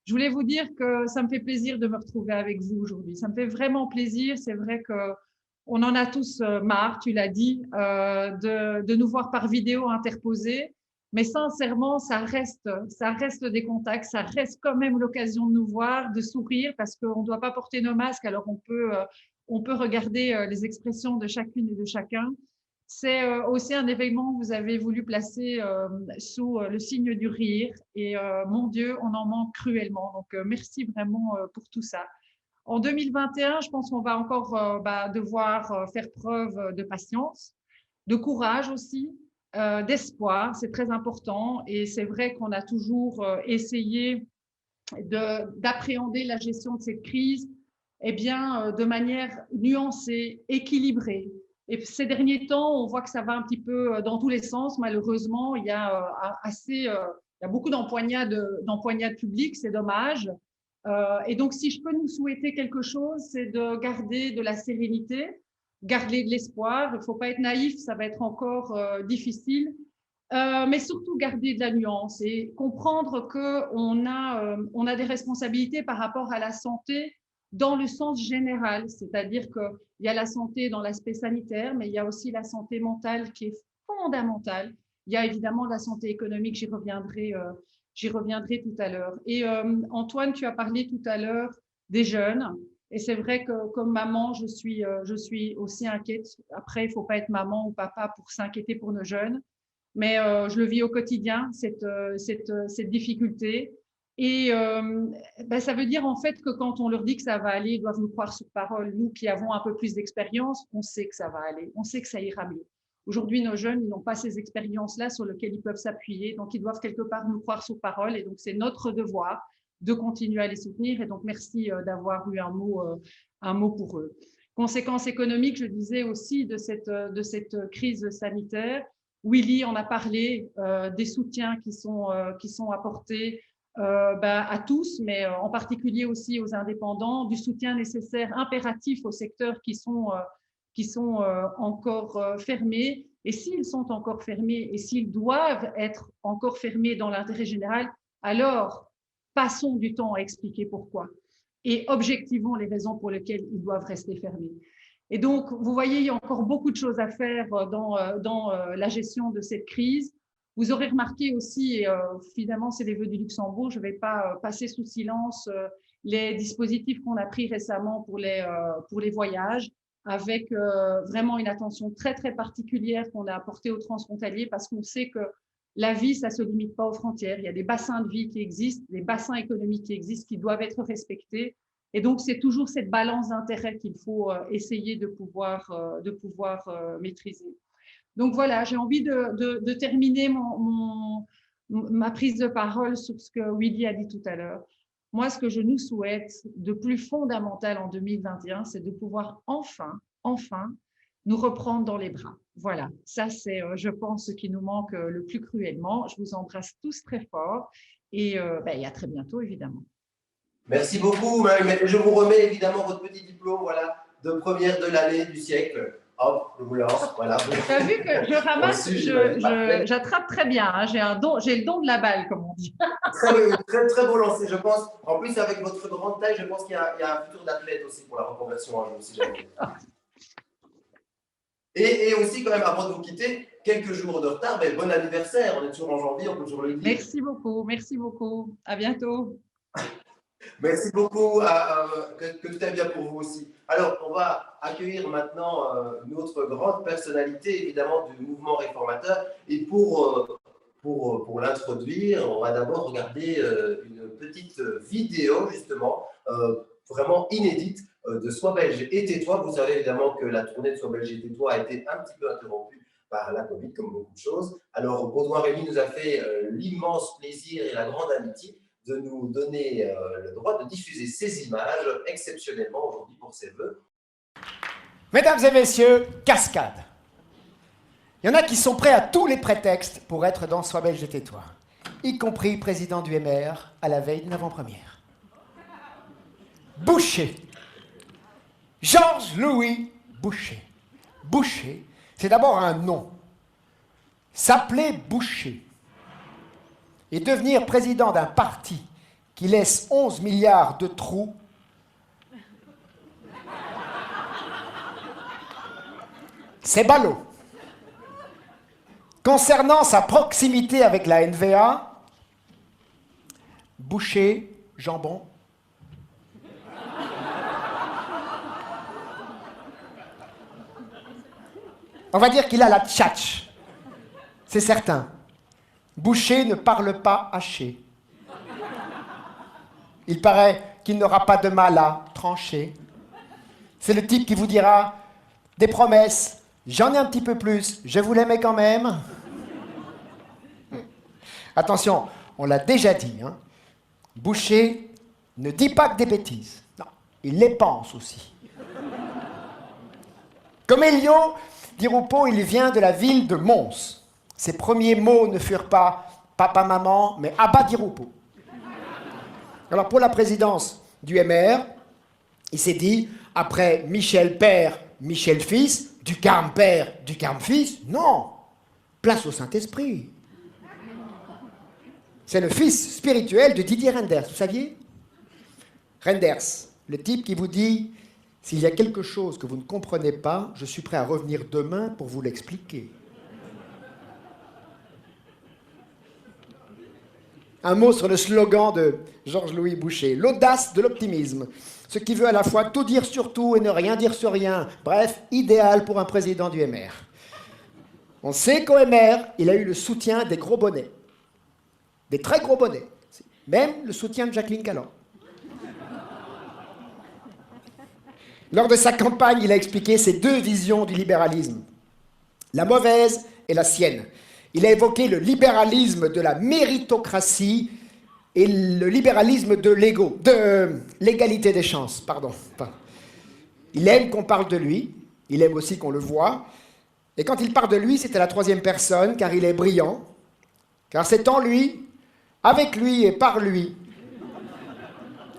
Speaker 12: Je voulais vous dire que ça me fait plaisir de me retrouver avec vous aujourd'hui. Ça me fait vraiment plaisir. C'est vrai qu'on en a tous marre, tu l'as dit, de nous voir par vidéo interposée. Mais sincèrement, ça reste des contacts, ça reste quand même l'occasion de nous voir, de sourire, parce qu'on ne doit pas porter nos masques, alors on peut regarder les expressions de chacune et de chacun. C'est aussi un événement que vous avez voulu placer sous le signe du rire. Et mon Dieu, on en manque cruellement. Donc, merci vraiment pour tout ça. En 2021, je pense qu'on va encore devoir faire preuve de patience, de courage aussi, d'espoir. C'est très important. Et c'est vrai qu'on a toujours essayé d'appréhender la gestion de cette crise de manière nuancée, équilibrée. Et ces derniers temps, on voit que ça va un petit peu dans tous les sens. Malheureusement, il y a beaucoup d'empoignades publiques, c'est dommage. Et donc, si je peux nous souhaiter quelque chose, c'est de garder de la sérénité, garder de l'espoir. Il ne faut pas être naïf, ça va être encore difficile. Mais surtout garder de la nuance et comprendre qu'on a des responsabilités par rapport à la santé dans le sens général, c'est-à-dire qu'il y a la santé dans l'aspect sanitaire, mais il y a aussi la santé mentale qui est fondamentale. Il y a évidemment la santé économique, j'y reviendrai tout à l'heure. Et Antoine, tu as parlé tout à l'heure des jeunes, et c'est vrai que comme maman, je suis aussi inquiète. Après, il ne faut pas être maman ou papa pour s'inquiéter pour nos jeunes, mais je le vis au quotidien, cette difficulté. Et ça veut dire en fait que quand on leur dit que ça va aller, ils doivent nous croire sur parole. Nous qui avons un peu plus d'expérience, on sait que ça va aller, on sait que ça ira mieux. Aujourd'hui, nos jeunes, ils n'ont pas ces expériences-là sur lesquelles ils peuvent s'appuyer, donc ils doivent quelque part nous croire sur parole. Et donc, c'est notre devoir de continuer à les soutenir. Et donc, merci d'avoir eu un mot pour eux. Conséquences économiques, je disais aussi de cette crise sanitaire. Willy en a parlé, des soutiens qui sont apportés à tous, mais en particulier aussi aux indépendants, du soutien nécessaire, impératif aux secteurs qui sont encore fermés. Et s'ils sont encore fermés et s'ils doivent être encore fermés dans l'intérêt général, alors passons du temps à expliquer pourquoi et objectivons les raisons pour lesquelles ils doivent rester fermés. Et donc, vous voyez, il y a encore beaucoup de choses à faire dans la gestion de cette crise. Vous aurez remarqué aussi, et finalement, c'est les vœux du Luxembourg, je ne vais pas passer sous silence les dispositifs qu'on a pris récemment pour les voyages, avec vraiment une attention très, très particulière qu'on a apportée aux transfrontaliers, parce qu'on sait que la vie, ça ne se limite pas aux frontières. Il y a des bassins de vie qui existent, des bassins économiques qui existent, qui doivent être respectés. Et donc, c'est toujours cette balance d'intérêt qu'il faut essayer de pouvoir maîtriser. Donc voilà, j'ai envie de terminer ma prise de parole sur ce que Willy a dit tout à l'heure. Moi, ce que je nous souhaite de plus fondamental en 2021, c'est de pouvoir enfin nous reprendre dans les bras. Voilà, ça c'est, je pense, ce qui nous manque le plus cruellement. Je vous embrasse tous très fort et à très bientôt, évidemment.
Speaker 1: Merci beaucoup. Je vous remets évidemment votre petit diplôme, voilà, de première de l'année du siècle. Hop, je vous lance, voilà.
Speaker 12: Tu as vu que je ramasse, j'attrape très bien, hein, j'ai le don de la balle, comme on dit.
Speaker 1: Très, très beau lancer, je pense. En plus, avec votre grande taille, je pense qu'il y a un futur d'athlète aussi pour la reconversion, hein, si jamais. Et aussi, quand même, avant de vous quitter, quelques jours de retard, mais bon anniversaire, on est toujours en janvier, on peut toujours le dire.
Speaker 12: Merci beaucoup. À bientôt.
Speaker 1: Merci beaucoup, que tout est bien pour vous aussi. Alors, on va accueillir maintenant une autre grande personnalité, évidemment, du mouvement réformateur. Et pour l'introduire, on va d'abord regarder une petite vidéo, justement, vraiment inédite, de Sois belge et tais-toi. Vous savez évidemment que la tournée de Sois belge et tais-toi a été un petit peu interrompue par la Covid, comme beaucoup de choses. Alors, Baudouin Rémy nous a fait l'immense plaisir et la grande amitié de nous donner le droit de diffuser ces images exceptionnellement aujourd'hui pour ses vœux.
Speaker 13: Mesdames et messieurs, cascade. Il y en a qui sont prêts à tous les prétextes pour être dans Sois belge et tais-toi, y compris président du MR à la veille d'une avant-première. Boucher. Georges-Louis Boucher. Boucher, c'est d'abord un nom. S'appeler Boucher et devenir président d'un parti qui laisse 11 milliards de trous, c'est ballot. Concernant sa proximité avec la NVA, Boucher, jambon. On va dire qu'il a la tchatch. C'est certain. Boucher ne parle pas haché. Il paraît qu'il n'aura pas de mal à trancher. C'est le type qui vous dira des promesses. J'en ai un petit peu plus, je vous l'aimais quand même. Attention, on l'a déjà dit, hein. Boucher ne dit pas que des bêtises. Non, il les pense aussi. Comme Elion, dit Roupeau, il vient de la ville de Mons. Ses premiers mots ne furent pas papa, maman, mais Abba dit Roupeau. Alors pour la présidence du MR, il s'est dit, après Michel père, Michel fils, Ducarme père, Ducarme fils, non, place au Saint-Esprit. C'est le fils spirituel de Didier Reynders, vous saviez? Reynders, le type qui vous dit, s'il y a quelque chose que vous ne comprenez pas, je suis prêt à revenir demain pour vous l'expliquer. Un mot sur le slogan de Georges-Louis Boucher, l'audace de l'optimisme, ce qui veut à la fois tout dire sur tout et ne rien dire sur rien, bref, idéal pour un président du MR. On sait qu'au MR, il a eu le soutien des gros bonnets, des très gros bonnets, même le soutien de Jacqueline Calland. Lors de sa campagne, il a expliqué ses deux visions du libéralisme, la mauvaise et la sienne. Il a évoqué le libéralisme de la méritocratie et le libéralisme de l'égalité des chances. Pardon. Il aime qu'on parle de lui, il aime aussi qu'on le voit. Et quand il parle de lui, c'est à la troisième personne, car il est brillant, car c'est en lui, avec lui et par lui,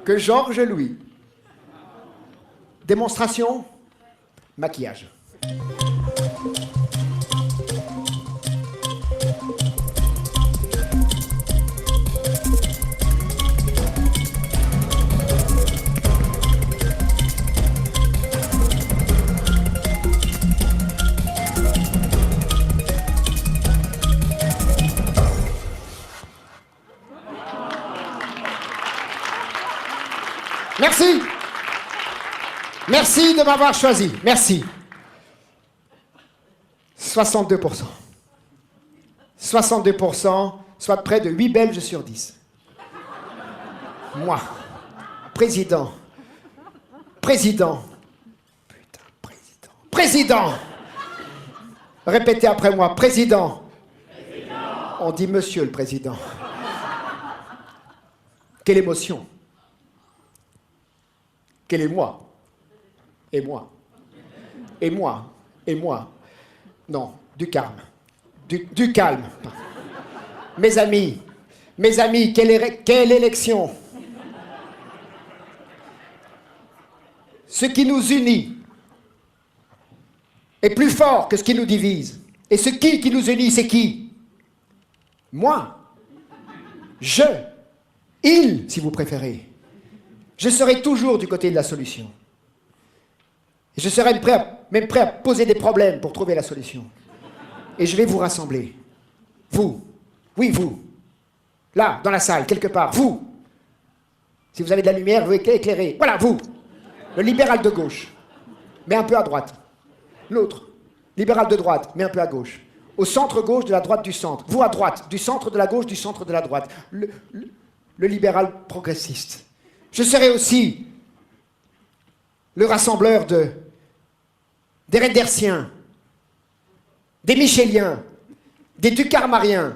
Speaker 13: que Georges Louis. Démonstration, maquillage. Merci. Merci de m'avoir choisi. Merci. 62%. 62%, soit près de 8 Belges sur 10. Moi, président. Président. Putain, président. Président. Répétez après moi, président. Président. On dit monsieur le président. Quelle émotion. Quel est moi? Et moi? Et moi? Et moi? Non, du calme. Du calme. Mes amis, quelle élection? Ce qui nous unit est plus fort que ce qui nous divise. Et ce qui nous unit, c'est qui? Moi. Il, si vous préférez. Je serai toujours du côté de la solution. Et je serai même prêt à poser des problèmes pour trouver la solution. Et je vais vous rassembler. Vous. Oui, vous. Là, dans la salle, quelque part. Vous. Si vous avez de la lumière, vous éclairez. Voilà, vous. Le libéral de gauche, mais un peu à droite. L'autre. Libéral de droite, mais un peu à gauche. Au centre-gauche de la droite du centre. Vous à droite. Du centre de la gauche, du centre de la droite. Le libéral progressiste. Je serai aussi le rassembleur des Reydersiens, des Micheliens, des Ducarmariens.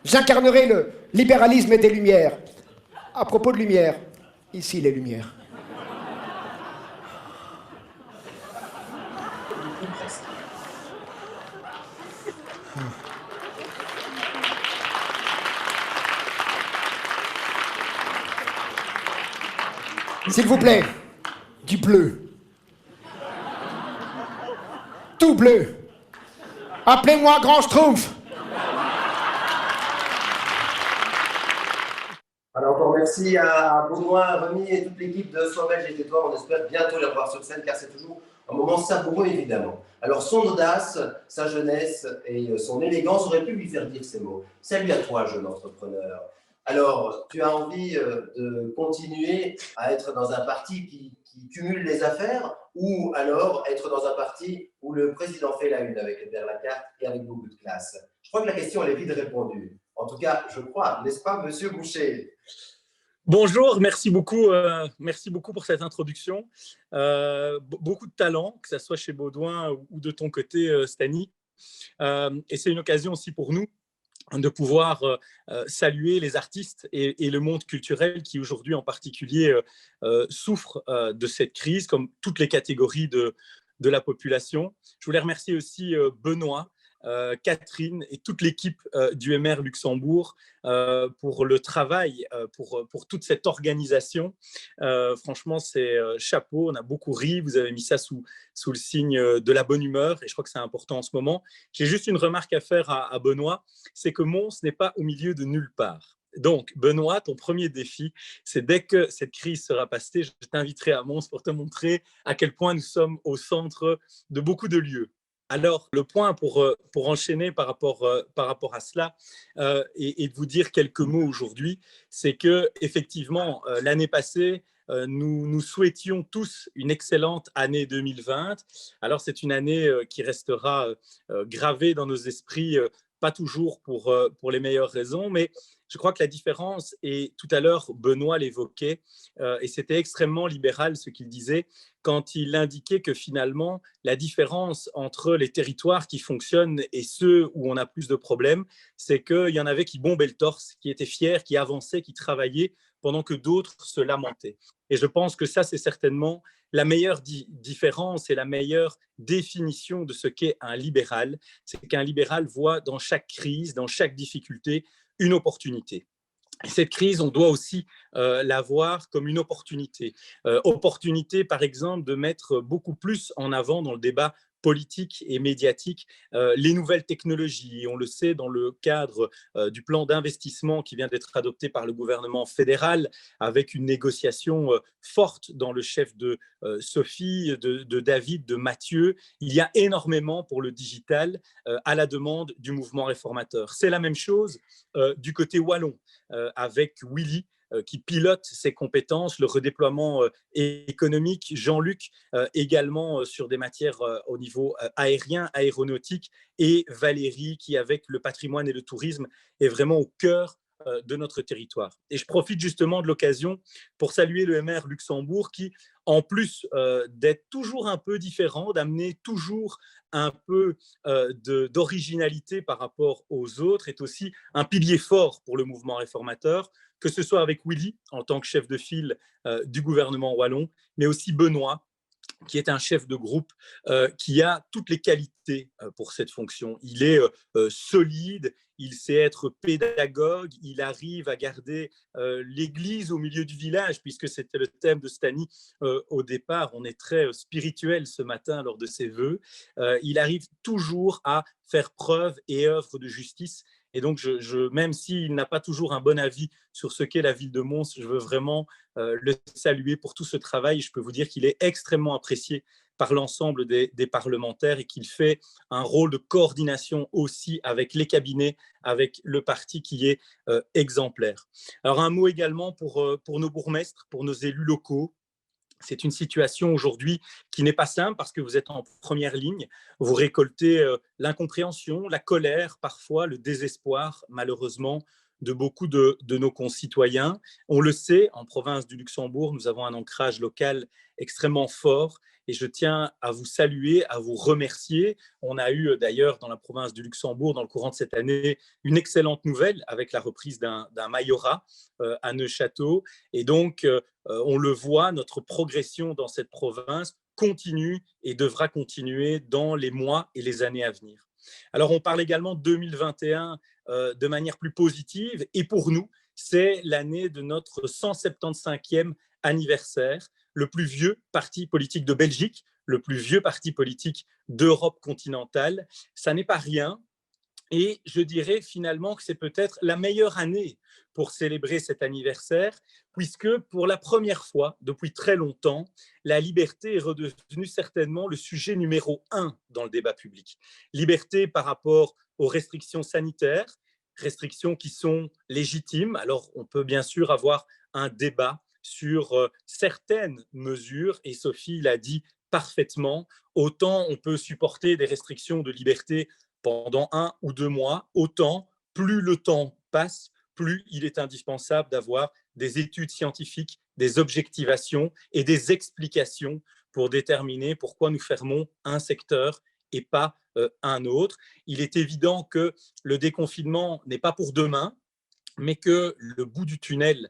Speaker 13: J'incarnerai le libéralisme des Lumières. À propos de Lumière, ici les Lumières. S'il vous plaît, du bleu. Tout bleu. Appelez-moi Grand Schtroumpf.
Speaker 1: Alors encore merci à Benoît, Rémi et toute l'équipe de Sois belge et tais-toi. On espère bientôt les revoir sur scène car c'est toujours un moment savoureux évidemment. Alors son audace, sa jeunesse et son élégance auraient pu lui faire dire ces mots. Salut à toi jeune entrepreneur. Alors, tu as envie de continuer à être dans un parti qui cumule les affaires ou alors être dans un parti où le président fait la une avec derrière la carte et avec beaucoup de classe? Je crois que la question, elle est vite répondue. En tout cas, je crois, n'est-ce pas, Monsieur Boucher?
Speaker 14: Bonjour, merci beaucoup pour cette introduction. Beaucoup de talent, que ce soit chez Baudouin ou de ton côté, Stani. Et c'est une occasion aussi pour nous de pouvoir saluer les artistes et le monde culturel qui aujourd'hui en particulier souffre de cette crise, comme toutes les catégories de la population. Je voulais remercier aussi Benoît, Catherine et toute l'équipe du MR Luxembourg pour le travail, pour toute cette organisation. Franchement, c'est chapeau, on a beaucoup ri, vous avez mis ça sous le signe de la bonne humeur et je crois que c'est important en ce moment. J'ai juste une remarque à faire à Benoît, c'est que Mons n'est pas au milieu de nulle part. Donc, Benoît, ton premier défi, c'est dès que cette crise sera passée, je t'inviterai à Mons pour te montrer à quel point nous sommes au centre de beaucoup de lieux. Alors, le point pour enchaîner par rapport à cela et de vous dire quelques mots aujourd'hui, c'est qu'effectivement, l'année passée, nous souhaitions tous une excellente année 2020. Alors, c'est une année qui restera gravée dans nos esprits, pas toujours pour les meilleures raisons, mais je crois que la différence, et tout à l'heure, Benoît l'évoquait, et c'était extrêmement libéral ce qu'il disait, quand il indiquait que finalement, la différence entre les territoires qui fonctionnent et ceux où on a plus de problèmes, c'est qu'il y en avait qui bombaient le torse, qui étaient fiers, qui avançaient, qui travaillaient, pendant que d'autres se lamentaient. Et je pense que ça, c'est certainement la meilleure différence et la meilleure définition de ce qu'est un libéral. C'est qu'un libéral voit dans chaque crise, dans chaque difficulté, une opportunité. Et cette crise, on doit aussi la voir comme une opportunité. Opportunité, par exemple, de mettre beaucoup plus en avant dans le débat politique et médiatique les nouvelles technologies. Et on le sait dans le cadre du plan d'investissement qui vient d'être adopté par le gouvernement fédéral, avec une négociation forte dans le chef de Sophie, de David, de Mathieu. Il y a énormément pour le digital à la demande du mouvement réformateur. C'est la même chose du côté wallon, avec Willy, qui pilote ses compétences, le redéploiement économique, Jean-Luc également sur des matières au niveau aérien, aéronautique, et Valérie qui, avec le patrimoine et le tourisme, est vraiment au cœur de notre territoire. Et je profite justement de l'occasion pour saluer le MR Luxembourg qui, en plus d'être toujours un peu différent, d'amener toujours un peu d'originalité par rapport aux autres, est aussi un pilier fort pour le mouvement réformateur, que ce soit avec Willy en tant que chef de file du gouvernement wallon, mais aussi Benoît, qui est un chef de groupe qui a toutes les qualités pour cette fonction. Il est solide, il sait être pédagogue, il arrive à garder l'église au milieu du village, puisque c'était le thème de Stani au départ. On est très spirituel ce matin lors de ses vœux. Il arrive toujours à faire preuve et œuvre de justice. Et donc, même s'il n'a pas toujours un bon avis sur ce qu'est la ville de Mons, je veux vraiment le saluer pour tout ce travail. Je peux vous dire qu'il est extrêmement apprécié par l'ensemble des parlementaires et qu'il fait un rôle de coordination aussi avec les cabinets, avec le parti qui est exemplaire. Alors, un mot également pour nos bourgmestres, pour nos élus locaux. C'est une situation aujourd'hui qui n'est pas simple parce que vous êtes en première ligne. Vous récoltez l'incompréhension, la colère, parfois le désespoir, malheureusement, de beaucoup de nos concitoyens. On le sait, en province du Luxembourg, nous avons un ancrage local extrêmement fort et je tiens à vous saluer, à vous remercier. On a eu d'ailleurs dans la province du Luxembourg, dans le courant de cette année, une excellente nouvelle avec la reprise d'un majorat à Neuchâtel. Et donc, on le voit, notre progression dans cette province continue et devra continuer dans les mois et les années à venir. Alors, on parle également de 2021 de manière plus positive. Et pour nous, c'est l'année de notre 175e anniversaire, le plus vieux parti politique de Belgique, le plus vieux parti politique d'Europe continentale. Ça n'est pas rien. Et je dirais finalement que c'est peut-être la meilleure année pour célébrer cet anniversaire, puisque pour la première fois depuis très longtemps, la liberté est redevenue certainement le sujet numéro 1 dans le débat public. Liberté par rapport aux restrictions sanitaires, restrictions qui sont légitimes. Alors, on peut bien sûr avoir un débat sur certaines mesures, et Sophie l'a dit parfaitement, autant on peut supporter des restrictions de liberté pendant 1 ou 2 mois, autant plus le temps passe, plus il est indispensable d'avoir des études scientifiques, des objectivations et des explications pour déterminer pourquoi nous fermons un secteur et pas un autre. Il est évident que le déconfinement n'est pas pour demain, mais que le bout du tunnel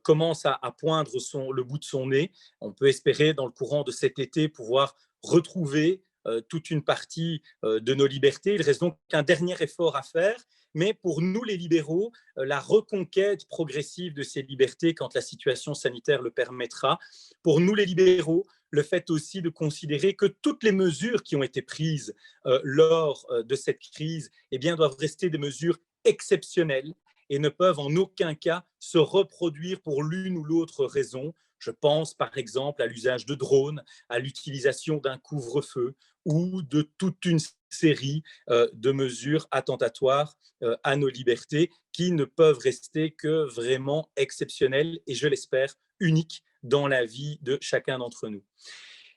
Speaker 14: commence à poindre le bout de son nez. On peut espérer, dans le courant de cet été, pouvoir retrouver toute une partie de nos libertés. Il reste donc un dernier effort à faire, mais pour nous, les libéraux, la reconquête progressive de ces libertés, quand la situation sanitaire le permettra, pour nous, les libéraux, le fait aussi de considérer que toutes les mesures qui ont été prises lors de cette crise eh bien, doivent rester des mesures exceptionnelles et ne peuvent en aucun cas se reproduire pour l'une ou l'autre raison. Je pense par exemple à l'usage de drones, à l'utilisation d'un couvre-feu ou de toute une série de mesures attentatoires à nos libertés qui ne peuvent rester que vraiment exceptionnelles et, je l'espère, uniques dans la vie de chacun d'entre nous.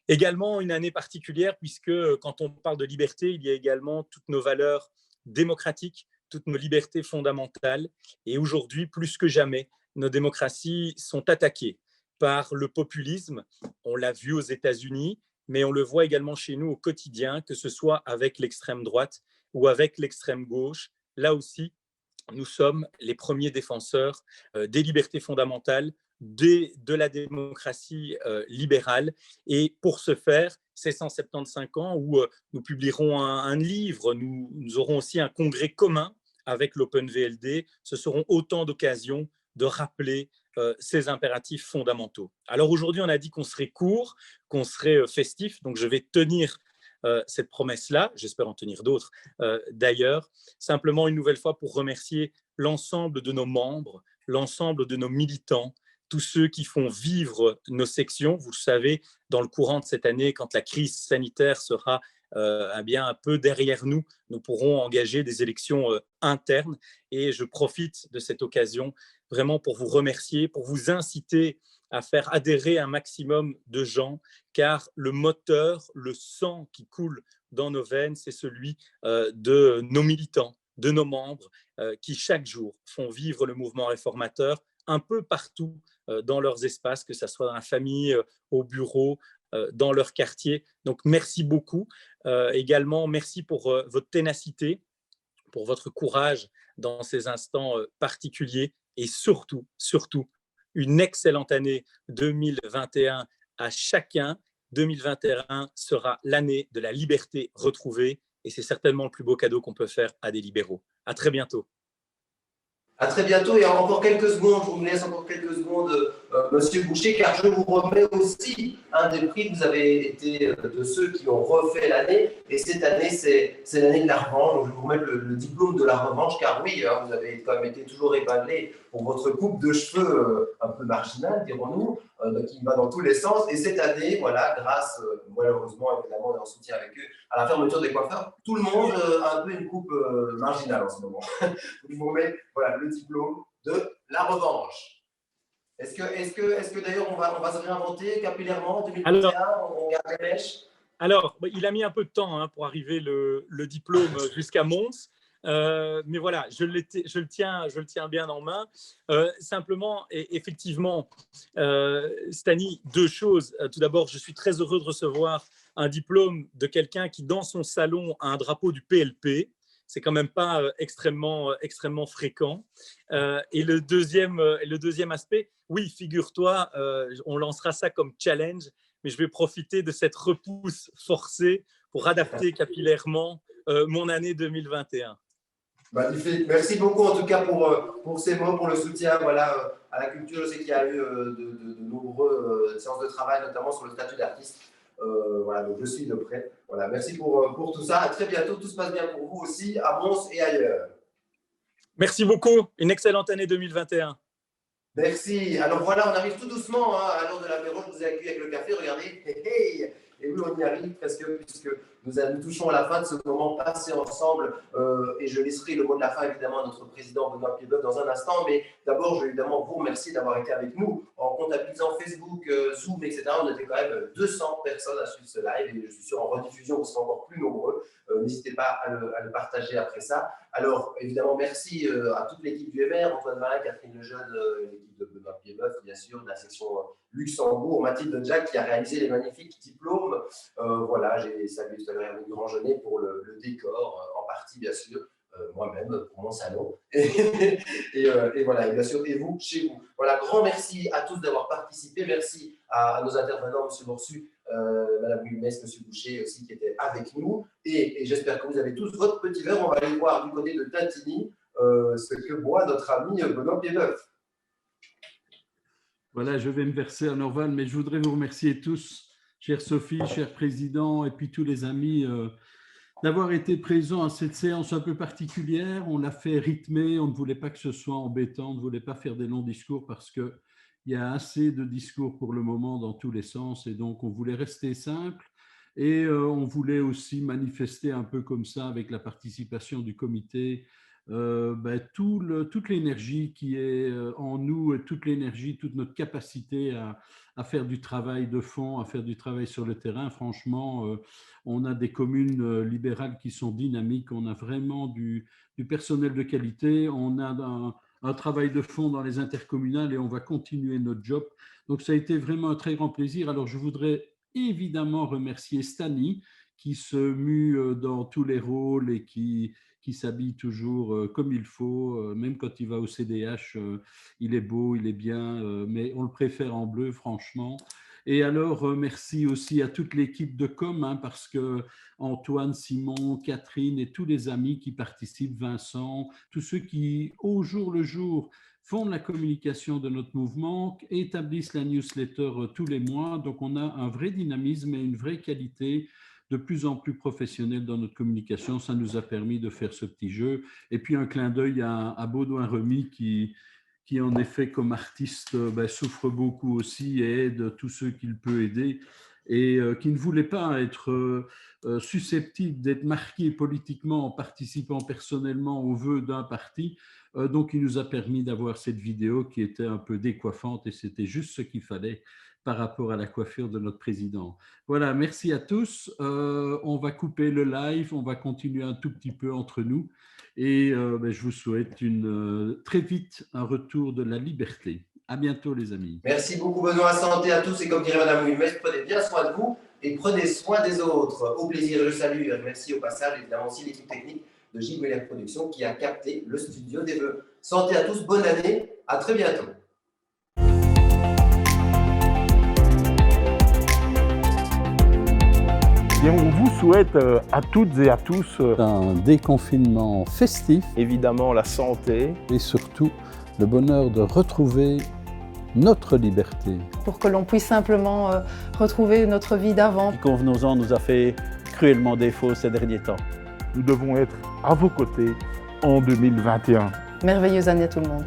Speaker 14: Également une année particulière puisque quand on parle de liberté, il y a également toutes nos valeurs démocratiques, toutes nos libertés fondamentales. Et aujourd'hui, plus que jamais, nos démocraties sont attaquées par le populisme. On l'a vu aux États-Unis, mais on le voit également chez nous au quotidien, que ce soit avec l'extrême droite ou avec l'extrême gauche. Là aussi, nous sommes les premiers défenseurs des libertés fondamentales, de la démocratie libérale. Et pour ce faire, ces 175 ans où nous publierons un livre, nous aurons aussi un congrès commun avec l'OpenVLD, ce seront autant d'occasions de rappeler ces impératifs fondamentaux. Alors aujourd'hui, on a dit qu'on serait court, qu'on serait festif, donc je vais tenir cette promesse-là, j'espère en tenir d'autres d'ailleurs, simplement une nouvelle fois pour remercier l'ensemble de nos membres, l'ensemble de nos militants, tous ceux qui font vivre nos sections. Vous le savez, dans le courant de cette année, quand la crise sanitaire sera bien un peu derrière nous, nous pourrons engager des élections internes. Et je profite de cette occasion vraiment pour vous remercier, pour vous inciter à faire adhérer un maximum de gens, car le moteur, le sang qui coule dans nos veines, c'est celui de nos militants, de nos membres, qui chaque jour font vivre le mouvement réformateur un peu partout dans leurs espaces, que ce soit dans la famille, au bureau, dans leur quartier. Donc, merci beaucoup. Également, merci pour votre ténacité, pour votre courage dans ces instants particuliers et surtout, une excellente année 2021 à chacun. 2021 sera l'année de la liberté retrouvée et c'est certainement le plus beau cadeau qu'on peut faire à des libéraux. À très bientôt.
Speaker 1: À très bientôt et encore quelques secondes, je vous laisse encore quelques secondes, Monsieur Boucher, car je vous remets aussi un des prix. Vous avez été de ceux qui ont refait l'année et cette année, c'est l'année de la revanche. Donc je vais vous remettre le diplôme de la revanche, car oui, vous avez quand même été toujours épinglé pour votre coupe de cheveux un peu marginale, dirons-nous, qui va dans tous les sens. Et cette année, voilà, grâce, malheureusement, évidemment, on est en soutien avec eux, à la fermeture des coiffeurs, tout le monde a un peu une coupe marginale en ce moment. Je vous remets voilà, le diplôme de la revanche. Est-ce que d'ailleurs on va se réinventer capillairement en 2021? On garde les mèches?
Speaker 14: Alors, il a mis un peu de temps pour arriver le diplôme jusqu'à Mons. Mais voilà, je le tiens bien en main. Simplement, et effectivement, Stani, deux choses. Tout d'abord, je suis très heureux de recevoir un diplôme de quelqu'un qui, dans son salon, a un drapeau du PLP. C'est quand même pas extrêmement fréquent. Et le deuxième aspect, oui, figure-toi, on lancera ça comme challenge, mais je vais profiter de cette repousse forcée pour adapter capillairement mon année 2021.
Speaker 1: Magnifique. Merci beaucoup en tout cas pour ces mots, pour le soutien voilà, à la culture. Je sais qu'il y a eu de nombreuses séances de travail, notamment sur le statut d'artiste. Voilà, donc je suis de près. Voilà, merci pour tout ça. À très bientôt. Tout se passe bien pour vous aussi, à Mons et ailleurs.
Speaker 14: Merci beaucoup. Une excellente année 2021.
Speaker 1: Merci. Alors voilà, on arrive tout doucement à l'heure de l'apéro. Je vous ai accueilli avec le café. Regardez. Hey, hey. Et oui, on y arrive presque, puisque nous touchons à la fin de ce moment passé ensemble. Et je laisserai le mot de la fin, évidemment, à notre président Benoît Piedboeuf dans un instant. Mais d'abord, je vais évidemment vous remercier d'avoir été avec nous. En comptabilisant Facebook, Zoom, etc., on était quand même 200 personnes à suivre ce live. Et je suis sûr, en rediffusion, vous serez encore plus nombreux. N'hésitez pas à le partager après ça. Alors, évidemment, merci à toute l'équipe du MR, Antoine Varin, Catherine Lejeune, l'équipe de Benoît Piedboeuf, bien sûr, de la section Luxembourg, Mathilde Jack qui a réalisé les magnifiques diplômes. Voilà, j'ai salué tout à l'heure Hervé Grandjenet pour le décor, en partie, bien sûr, moi-même, pour mon salon. Et voilà, et bien sûr, et vous, chez vous. Voilà, grand merci à tous d'avoir participé. Merci à nos intervenants, M. Morsu, Mme Gulmès, M. Boucher aussi, qui étaient avec nous. Et j'espère que vous avez tous votre petit verre. On va aller voir du côté de Tatigny ce que boit notre ami Benoît Piedboeuf.
Speaker 2: Voilà, je vais me verser à Norval, mais je voudrais vous remercier tous, chère Sophie, cher président, et puis tous les amis, d'avoir été présents à cette séance un peu particulière. On l'a fait rythmer, on ne voulait pas que ce soit embêtant, on ne voulait pas faire des longs discours parce qu'il y a assez de discours pour le moment dans tous les sens, et donc on voulait rester simple. Et on voulait aussi manifester un peu comme ça, avec la participation du comité, toute l'énergie qui est en nous, et toute l'énergie, toute notre capacité à faire du travail de fond, à faire du travail sur le terrain. Franchement, on a des communes libérales qui sont dynamiques, on a vraiment du personnel de qualité, on a un travail de fond dans les intercommunales et on va continuer notre job. Donc ça a été vraiment un très grand plaisir. Alors je voudrais évidemment remercier Stani qui se mue dans tous les rôles et qui s'habille toujours comme il faut, même quand il va au CDH, il est beau, il est bien, mais on le préfère en bleu, franchement. Et alors, merci aussi à toute l'équipe de com, parce que Antoine, Simon, Catherine et tous les amis qui participent, Vincent, tous ceux qui, au jour le jour, font de la communication de notre mouvement, établissent la newsletter tous les mois. Donc, on a un vrai dynamisme et une vraie qualité de plus en plus professionnelle dans notre communication. Ça nous a permis de faire ce petit jeu. Et puis, un clin d'œil à Baudouin Remy qui en effet, comme artiste, souffre beaucoup aussi et aide tous ceux qu'il peut aider et qui ne voulait pas être susceptible d'être marqué politiquement en participant personnellement aux vœux d'un parti. Donc, il nous a permis d'avoir cette vidéo qui était un peu décoiffante et c'était juste ce qu'il fallait par rapport à la coiffure de notre président. Voilà, merci à tous. On va couper le live, on va continuer un tout petit peu entre nous. Et je vous souhaite très vite un retour de la liberté. À bientôt, les amis.
Speaker 1: Merci beaucoup, Benoît. Santé à tous. Et comme dirait Mme Gulmès, prenez bien soin de vous et prenez soin des autres. Au plaisir, je salue. Merci au passage, évidemment, aussi l'équipe technique de Gilles Muller Productions qui a capté le studio des vœux. Santé à tous, bonne année. À très bientôt.
Speaker 4: Et on vous souhaite à toutes et à tous
Speaker 2: un déconfinement festif.
Speaker 6: Évidemment, la santé.
Speaker 2: Et surtout, le bonheur de retrouver notre liberté.
Speaker 5: Pour que l'on puisse simplement retrouver notre vie d'avant.
Speaker 15: Convenons-en nous a fait cruellement défaut ces derniers temps.
Speaker 4: Nous devons être à vos côtés en 2021.
Speaker 5: Merveilleuse année à tout le monde.